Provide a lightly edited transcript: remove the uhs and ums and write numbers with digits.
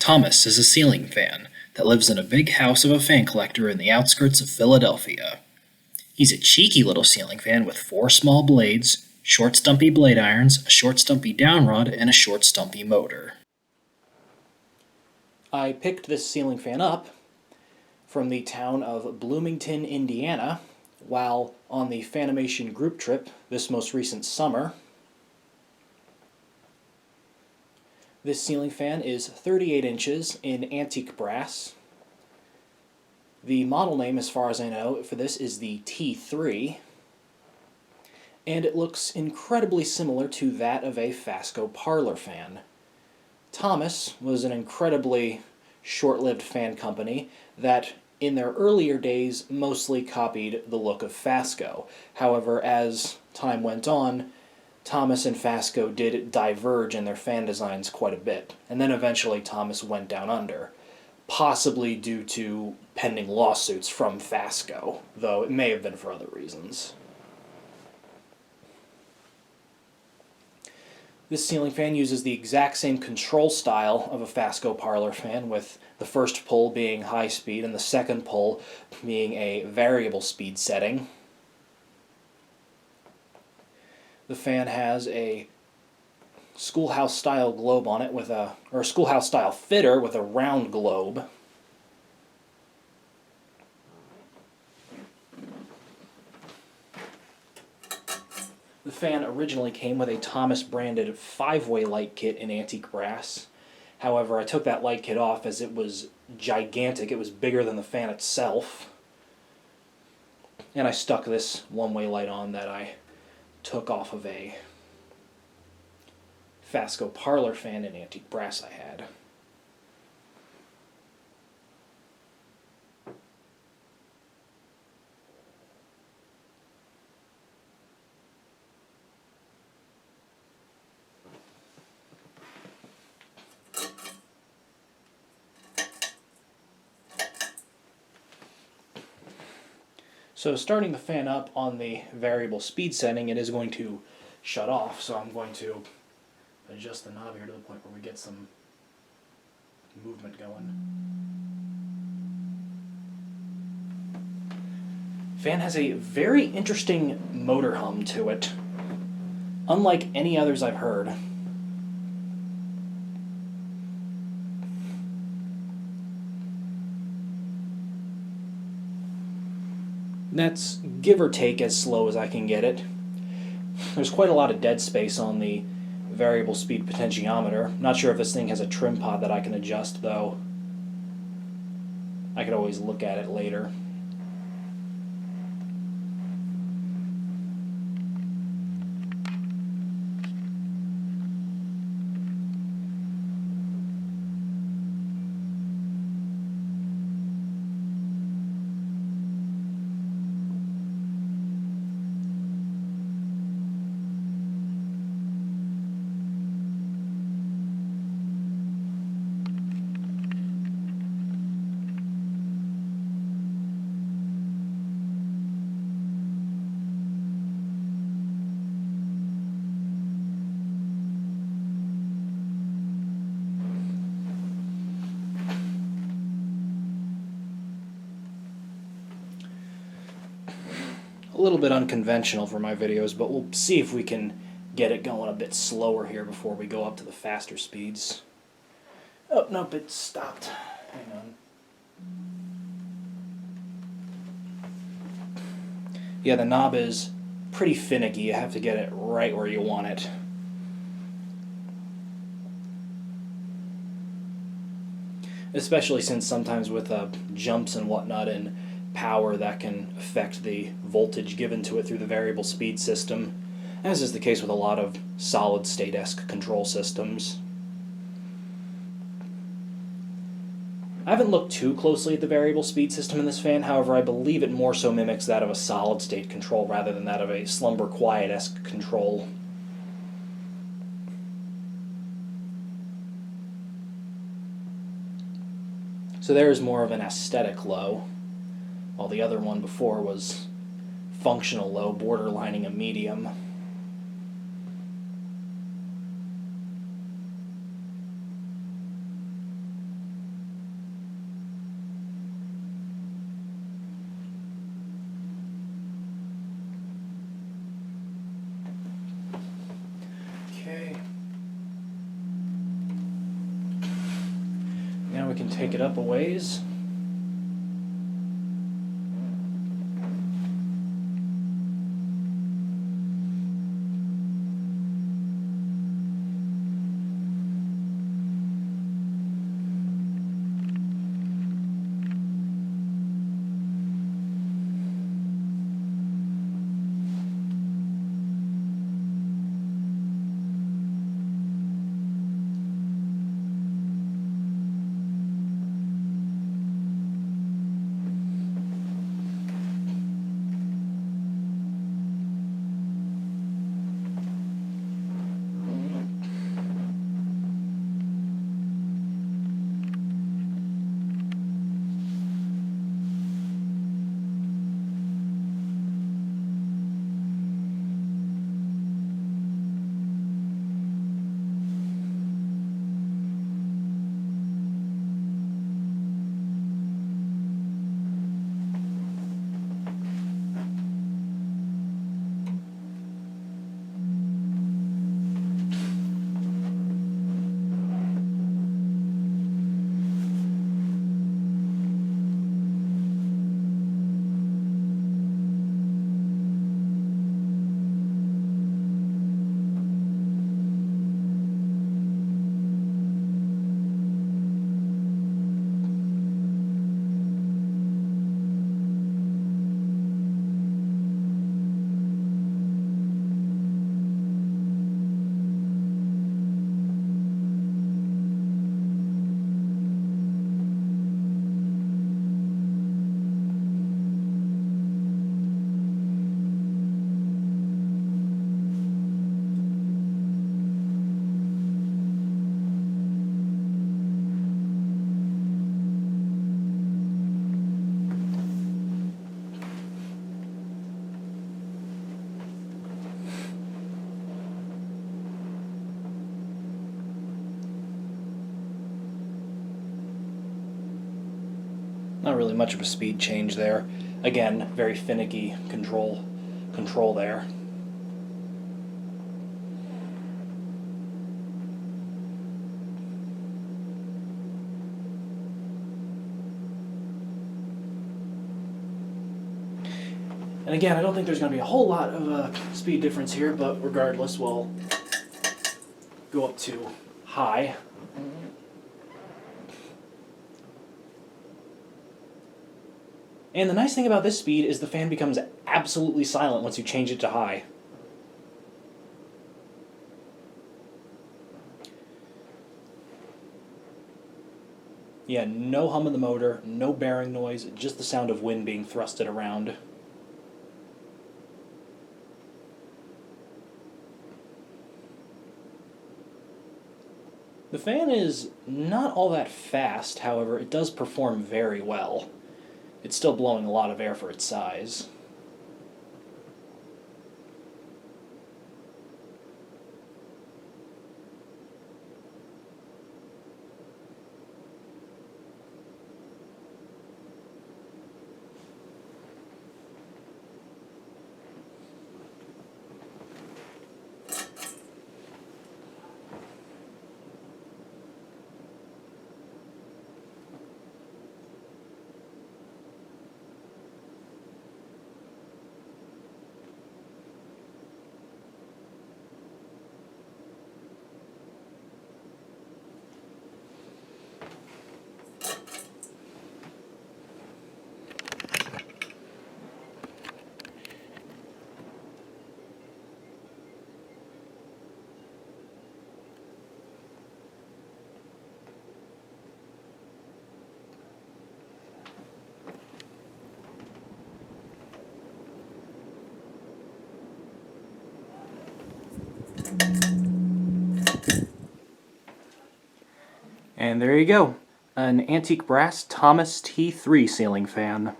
Thomas is a ceiling fan that lives in a big house of a fan collector in the outskirts of Philadelphia. He's a cheeky little ceiling fan with 4 small blades, short stumpy blade irons, a short stumpy downrod, and a short stumpy motor. I picked this ceiling fan up from the town of Bloomington, Indiana, while on the Fanimation group trip this most recent summer. This ceiling fan is 38 inches in antique brass. The model name, as far as I know, for this is the T3, and it looks incredibly similar to that of a Fasco Parlour Fan. Thomas was an incredibly short-lived fan company that, in their earlier days, mostly copied the look of Fasco. However, as time went on, Thomas and Fasco did diverge in their fan designs quite a bit, and then eventually Thomas went down under, possibly due to pending lawsuits from Fasco, though it may have been for other reasons. This ceiling fan uses the exact same control style of a Fasco Parlour Fan, with the first pull being high speed and the second pull being a variable speed setting. The fan has a schoolhouse-style globe on it or schoolhouse-style fitter with a round globe. The fan originally came with a Thomas-branded 5-way light kit in antique brass. However, I took that light kit off as it was gigantic. It was bigger than the fan itself. And I stuck this 1-way light on that I took off of a Fasco Parlour Fan in antique brass I had. So starting the fan up on the variable speed setting, it is going to shut off, so I'm going to adjust the knob here to the point where we get some movement going. Fan has a very interesting motor hum to it, unlike any others I've heard. That's give or take as slow as I can get it. There's quite a lot of dead space on the variable speed potentiometer. Not sure if this thing has a trim pot that I can adjust, though. I could always look at it later. A little bit unconventional for my videos, but we'll see if we can get it going a bit slower here before we go up to the faster speeds. Oh, nope, it stopped. Hang on. Yeah, the knob is pretty finicky. You have to get it right where you want it. Especially since sometimes with jumps and whatnot and power, that can affect the voltage given to it through the variable speed system, as is the case with a lot of solid-state-esque control systems. I haven't looked too closely at the variable speed system in this fan, however I believe it more so mimics that of a solid-state control rather than that of a slumber-quiet-esque control. So there is more of an aesthetic low, while the other one before was functional low, borderlining a medium. Now we can take it up a ways. Not really much of a speed change there. Again, very finicky control there. And again, I don't think there's going to be a whole lot of speed difference here, but regardless, we'll go up to high. And the nice thing about this speed is the fan becomes absolutely silent once you change it to high. Yeah, no hum in the motor, no bearing noise, just the sound of wind being thrusted around. The fan is not all that fast, however, it does perform very well. It's still blowing a lot of air for its size. And there you go, an antique brass Thomas T3 ceiling fan.